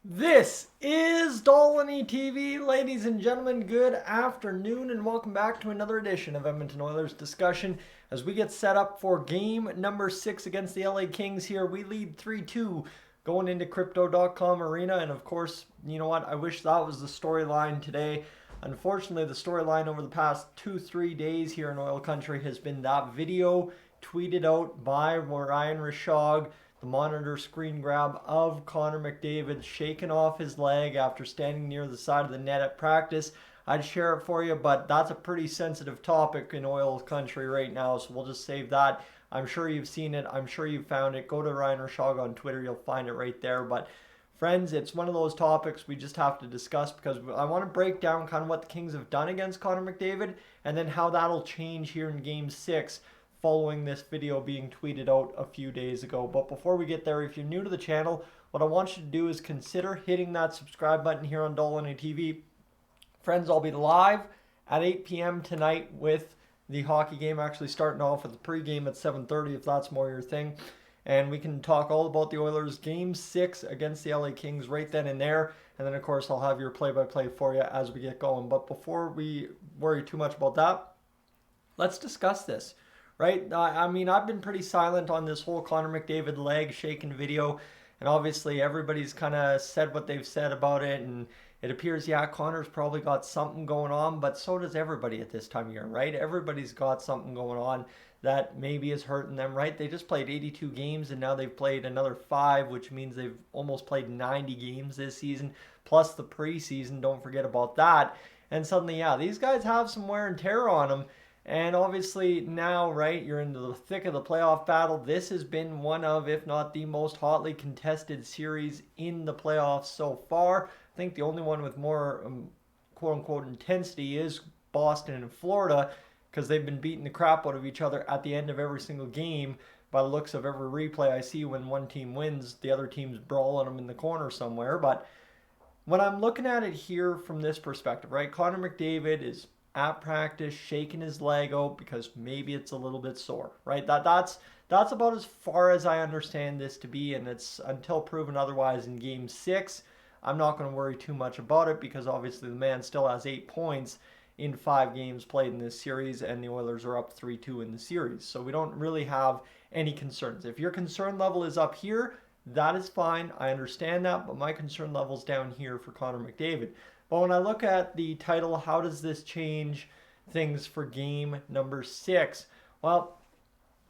This is Dolany TV. Ladies and gentlemen, good afternoon and welcome back to another edition of Edmonton Oilers discussion as we get set up for game number 6 against the LA Kings here. We lead 3-2 going into Crypto.com Arena, and of course, you know what? I wish that was the storyline today. Unfortunately, the storyline over the past 2-3 days here in Oil Country has been that video tweeted out by Ryan Rishaug, the monitor screen grab of Connor McDavid shaking off his leg after standing near the side of the net at practice. I'd share it for you, but that's a pretty sensitive topic in Oil Country right now, so we'll just save that. I'm sure you've seen it. I'm sure you've found it. Go to Ryan Rishaug on Twitter. You'll find it right there. But friends, it's one of those topics we just have to discuss because I want to break down kind of what the Kings have done against Connor McDavid and then how that'll change here in Game 6 following this video being tweeted out a few days ago. But before we get there, if you're new to the channel, what I want you to do is consider hitting that subscribe button here on Dolany TV. Friends, I'll be live at 8 p.m. tonight with the hockey game, actually starting off with the pregame at 7:30 if that's more your thing. And we can talk all about the Oilers Game 6 against the LA Kings right then and there. And then, of course, I'll have your play-by-play for you as we get going. But before we worry too much about that, let's discuss this. Right? I mean, I've been pretty silent on this whole Connor McDavid leg shaking video, and obviously everybody's kind of said what they've said about it, and it appears, yeah, Connor's probably got something going on, but so does everybody at this time of year, right? Everybody's got something going on that maybe is hurting them, right? They just played 82 games, and now they've played another 5, which means they've almost played 90 games this season, plus the preseason, don't forget about that. And suddenly, yeah, these guys have some wear and tear on them. And obviously now, right, you're into the thick of the playoff battle. This has been one of, if not the most hotly contested series in the playoffs so far. I think the only one with more quote-unquote intensity is Boston and Florida because they've been beating the crap out of each other at the end of every single game. By the looks of every replay I see, when one team wins, the other team's brawling them in the corner somewhere. But when I'm looking at it here from this perspective, right, Connor McDavid is at practice shaking his leg out because maybe it's a little bit sore, right? That's about as far as I understand this to be, and it's until proven otherwise in Game 6. I'm not going to worry too much about it because obviously the man still has 8 points in 5 games played in this series, and the Oilers are up 3-2 in the series. So we don't really have any concerns. If your concern level is up here, that is fine. I understand that, but my concern level is down here for Connor McDavid. But when I look at the title, how does this change things for game number 6? Well,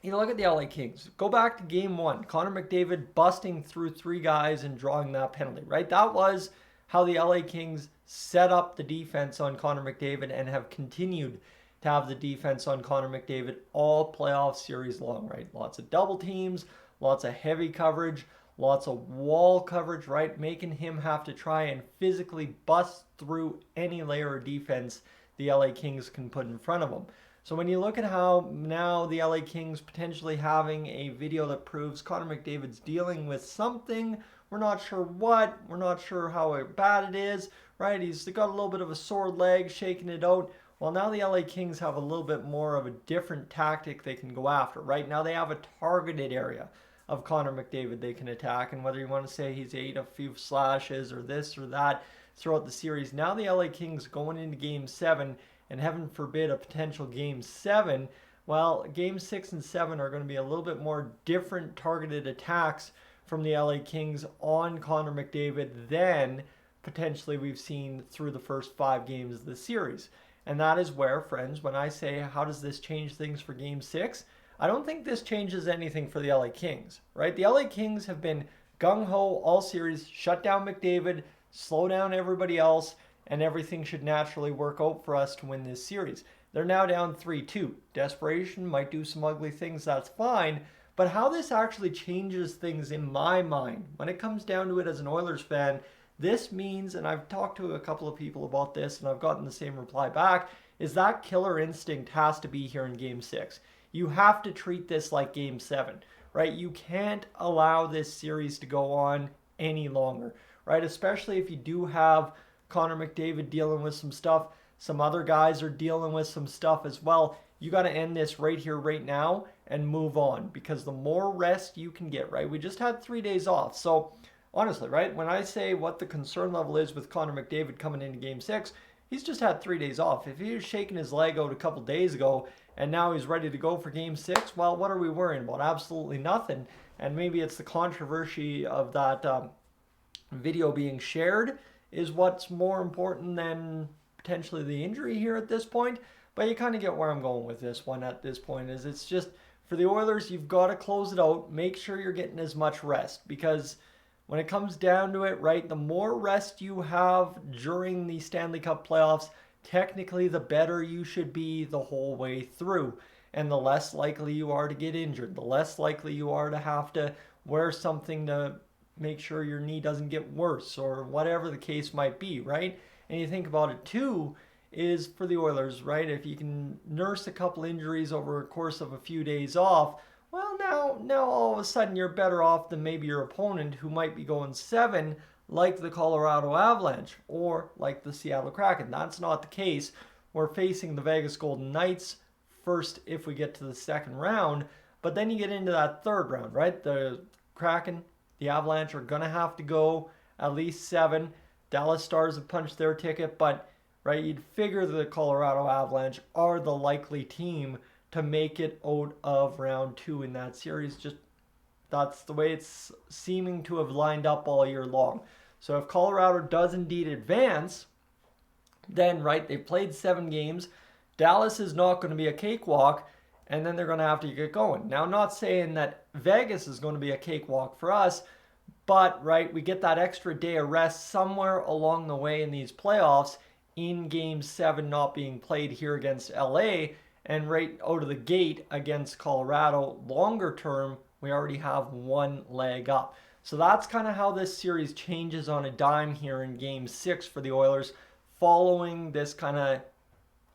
you look at the LA Kings. Go back to game 1. Connor McDavid busting through 3 guys and drawing that penalty, right? That was how the LA Kings set up the defense on Connor McDavid and have continued to have the defense on Connor McDavid all playoff series long, right? Lots of double teams, lots of heavy coverage, lots of wall coverage, right? Making him have to try and physically bust through any layer of defense the LA Kings can put in front of him. So when you look at how now the LA Kings potentially having a video that proves Connor McDavid's dealing with something, we're not sure what, we're not sure how bad it is, right? He's got a little bit of a sore leg, shaking it out. Well, now the LA Kings have a little bit more of a different tactic they can go after. Right now they have a targeted area of Connor McDavid they can attack, and whether you want to say he's ate a few slashes or this or that throughout the series, now the LA Kings going into Game 7, and heaven forbid a potential Game 7, well, Game 6 and 7 are going to be a little bit more different targeted attacks from the LA Kings on Connor McDavid than potentially we've seen through the first 5 games of the series. And that is where, friends, when I say how does this change things for Game 6, I don't think this changes anything for the LA Kings, right? The LA Kings have been gung-ho all series, shut down McDavid, slow down everybody else, and everything should naturally work out for us to win this series. They're now down 3-2. Desperation might do some ugly things, that's fine, but how this actually changes things in my mind, when it comes down to it as an Oilers fan, this means, and I've talked to a couple of people about this and I've gotten the same reply back, is that killer instinct has to be here in Game 6. You have to treat this like Game 7, right? You can't allow this series to go on any longer, right? Especially if you do have Connor McDavid dealing with some stuff. Some other guys are dealing with some stuff as well. You got to end this right here, right now, and move on because the more rest you can get, right? We just had 3 days off. So honestly, right? When I say what the concern level is with Connor McDavid coming into game 6, he's just had 3 days off. If he was shaking his leg out a couple days ago and now he's ready to go for game 6, well, what are we worrying about? Absolutely nothing. And maybe it's the controversy of that video being shared is what's more important than potentially the injury here at this point. But you kind of get where I'm going with this one at this point. Is it's just for the Oilers, you've got to close it out. Make sure you're getting as much rest, because when it comes down to it, right, the more rest you have during the Stanley Cup playoffs, technically the better you should be the whole way through. And the less likely you are to get injured, the less likely you are to have to wear something to make sure your knee doesn't get worse, or whatever the case might be, right? And you think about it too, is for the Oilers, right? If you can nurse a couple injuries over a course of a few days off, well, now all of a sudden you're better off than maybe your opponent who might be going 7, like the Colorado Avalanche or like the Seattle Kraken. That's not the case. We're facing the Vegas Golden Knights first if we get to the second round, but then you get into that third round, right? The Kraken, the Avalanche are going to have to go at least 7. Dallas Stars have punched their ticket, but right, you'd figure the Colorado Avalanche are the likely team to make it out of round 2 in that series. Just that's the way it's seeming to have lined up all year long. So if Colorado does indeed advance, then right, they played 7 games. Dallas is not going to be a cakewalk, and then they're going to have to get going. Now, I'm not saying that Vegas is going to be a cakewalk for us, but right, we get that extra day of rest somewhere along the way in these playoffs in game 7 not being played here against LA, and right out of the gate against Colorado, longer term, we already have 1 leg up. So that's kind of how this series changes on a dime here in game 6 for the Oilers, following this kind of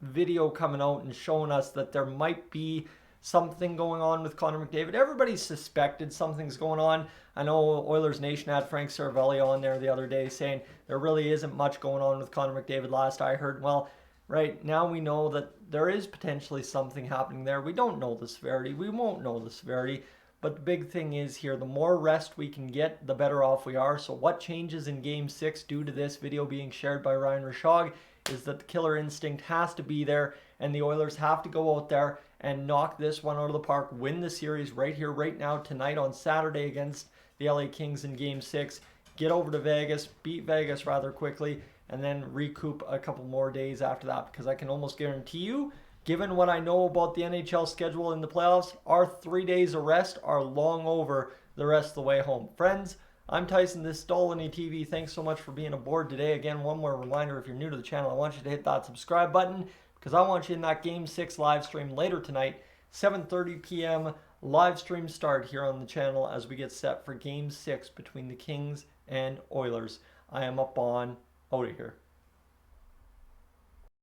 video coming out and showing us that there might be something going on with Connor McDavid. Everybody suspected something's going on. I know Oilers Nation had Frank Saravelli on there the other day saying there really isn't much going on with Connor McDavid last I heard. Well, right now we know that there is potentially something happening there. We don't know the severity. We won't know the severity. But the big thing is here, the more rest we can get, the better off we are. So what changes in Game 6 due to this video being shared by Ryan Rishaug is that the killer instinct has to be there, and the Oilers have to go out there and knock this one out of the park, win the series right here, right now, tonight on Saturday against the LA Kings in Game 6, get over to Vegas, beat Vegas rather quickly, and then recoup a couple more days after that, because I can almost guarantee you, given what I know about the NHL schedule in the playoffs, our 3 days of rest are long over the rest of the way home. Friends, I'm Tyson, this is Dolany TV. Thanks so much for being aboard today. Again, one more reminder, if you're new to the channel, I want you to hit that subscribe button, because I want you in that Game 6 live stream later tonight, 7:30 p.m. live stream start here on the channel as we get set for Game 6 between the Kings and Oilers. I am up on out of here.